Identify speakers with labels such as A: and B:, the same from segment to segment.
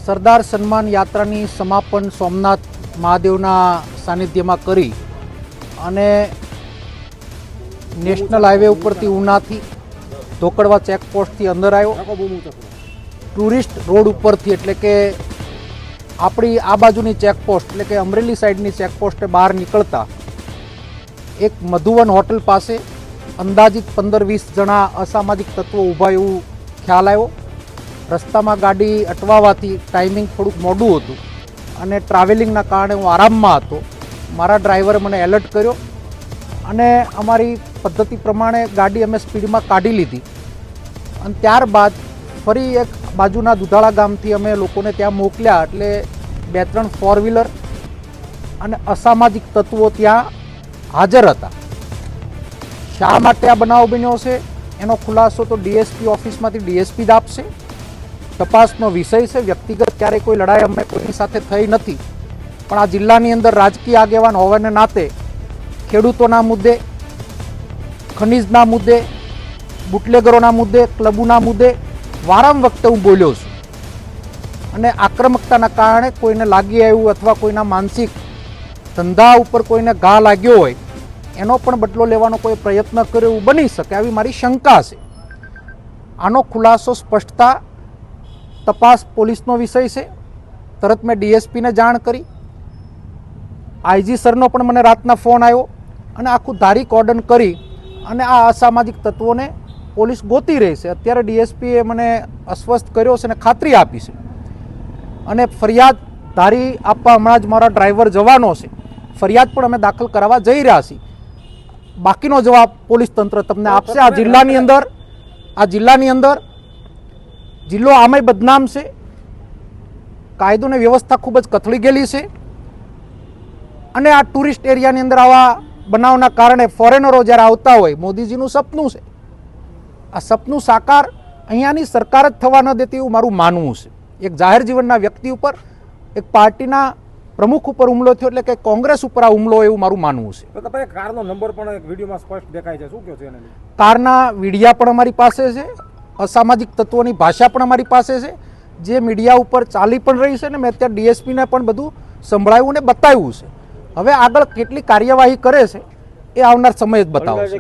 A: સરદાર સન્માન યાત્રાની સમાપન સોમનાથ મહાદેવના સાનિધ્યમાં કરી અને નેશનલ હાઈવે ઉપરથી ઉનાથી ધોકડવા ચેકપોસ્ટથી અંદર આવ્યો, ટુરિસ્ટ રોડ ઉપરથી એટલે કે આપણી આ બાજુની ચેકપોસ્ટ એટલે કે અમરેલી સાઈડની ચેકપોસ્ટે બહાર નીકળતા એક મધુવન હોટલ પાસે અંદાજિત 15-20 જણા અસામાજિક તત્વો ઊભા એવું ખ્યાલ આવ્યો। રસ્તામાં ગાડી અટવાવાથી ટાઈમિંગ થોડુંક મોડું હતું અને ટ્રાવેલિંગના કારણે હું આરામમાં હતો। મારા ડ્રાઈવરે મને એલર્ટ કર્યો અને અમારી પદ્ધતિ પ્રમાણે ગાડી અમે સ્પીડમાં કાઢી લીધી અને ત્યારબાદ ફરી એક બાજુના દુધાળા ગામથી અમે લોકોને ત્યાં મોકલ્યા। એટલે 2-3 ફોર વ્હીલર અને અસામાજિક તત્વો ત્યાં હાજર હતા। શા માટે આ બનાવ બન્યો છે એનો ખુલાસો તો ડીએસપી ઓફિસમાંથી ડીએસપી જ આપશે। તપાસનો વિષય છે। વ્યક્તિગત ક્યારેય કોઈ લડાઈ અમને કોઈની સાથે થઈ નથી, પણ આ જિલ્લાની અંદર રાજકીય આગેવાન હોવાને નાતે ખેડૂતોના મુદ્દે, ખનીજના મુદ્દે, બુટલેગરોના મુદ્દે, ક્લબોના મુદ્દે વારંવાર વખતે હું બોલ્યો છું અને આક્રમકતાના કારણે કોઈને લાગી આવ્યું અથવા કોઈના માનસિક ધંધા ઉપર કોઈને ઘા લાગ્યો હોય એનો પણ બદલો લેવાનો કોઈ પ્રયત્ન કર્યો એવું બની શકે, આવી મારી શંકા છે। આનો ખુલાસો સ્પષ્ટતા તપાસ પોલીસનો વિષય છે। તરત મેં ડીએસપીને જાણ કરી, આઈજી સરનો પણ મને રાતના ફોન આવ્યો અને આખું ધારી કોર્ડન કરી અને આ અસામાજિક તત્વોને પોલીસ ગોતી રહી છે। અત્યારે ડીએસપીએ મને અસ્વસ્થ કર્યો છે અને ખાતરી આપી છે અને ફરિયાદ ધારી આપવા હમણાં જ મારા ડ્રાઈવર જવાનો છે, ફરિયાદ પણ અમે દાખલ કરાવવા જઈ રહ્યા છીએ। બાકીનો જવાબ પોલીસ તંત્ર તમને આપશે। આ જિલ્લાની અંદર જિલ્લો આમે બદનામ છે, કાયદો અને વ્યવસ્થા ખૂબ જ કથળી ગયેલી છે અને આ ટુરિસ્ટ એરિયાની અંદર આવા બનાવના કારણે ફોરેનરો જ્યારે આવતા હોય, મોદીજીનું સપનું છે, આ સપનું સાકાર અહીંયાની સરકાર જ થવા ન દેતી એવું મારું માનવું છે। એક જાહેર જીવનના વ્યક્તિ ઉપર, એક પાર્ટીના પ્રમુખ ઉપર હુમલો થયો એટલે કે કોંગ્રેસ ઉપર આ હુમલો એવું મારું માનવું છે।
B: કારનો નંબર પણ એક વિડીયોમાં સ્પષ્ટ દેખાય છે, શું કહો છો એને?
A: કારના વિડીયા પણ અમારી પાસે છે, અસામાજિક તત્વોની ભાષા પણ અમારી પાસે છે, જે મીડિયા ઉપર ચાલી પણ રહી છે ને મેં અત્યારે ડીએસપીને પણ બધું સંભળાવ્યું ને બતાવ્યું છે। હવે આગળ કેટલી કાર્યવાહી કરે છે એ આવનાર સમય જ બતાવશે।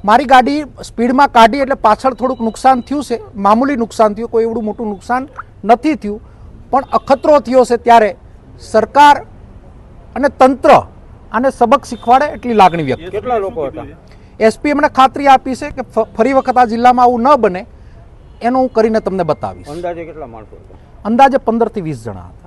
A: મારી ગાડી સ્પીડમાં કાઢી એટલે પાછળ થોડુંક નુકસાન થયું છે, મામૂલી નુકસાન થયું, કોઈ એવડું મોટું નુકસાન નથી થયું, પણ અખતરો થયો છે ત્યારે સરકાર અને તંત્ર આને સબક શીખવાડે એટલી લાગણી વ્યક્ત।
B: કેટલા લોકો હતા?
A: એસપી મને ખાતરી આપી છે કે ફરી વખત આ જિલ્લામાં આવું ન બને એનું હું કરીને તમને બતાવીશ।
B: અંદાજે કેટલા માણસો હતા?
A: અંદાજે 15 થી 20 જણા હતા।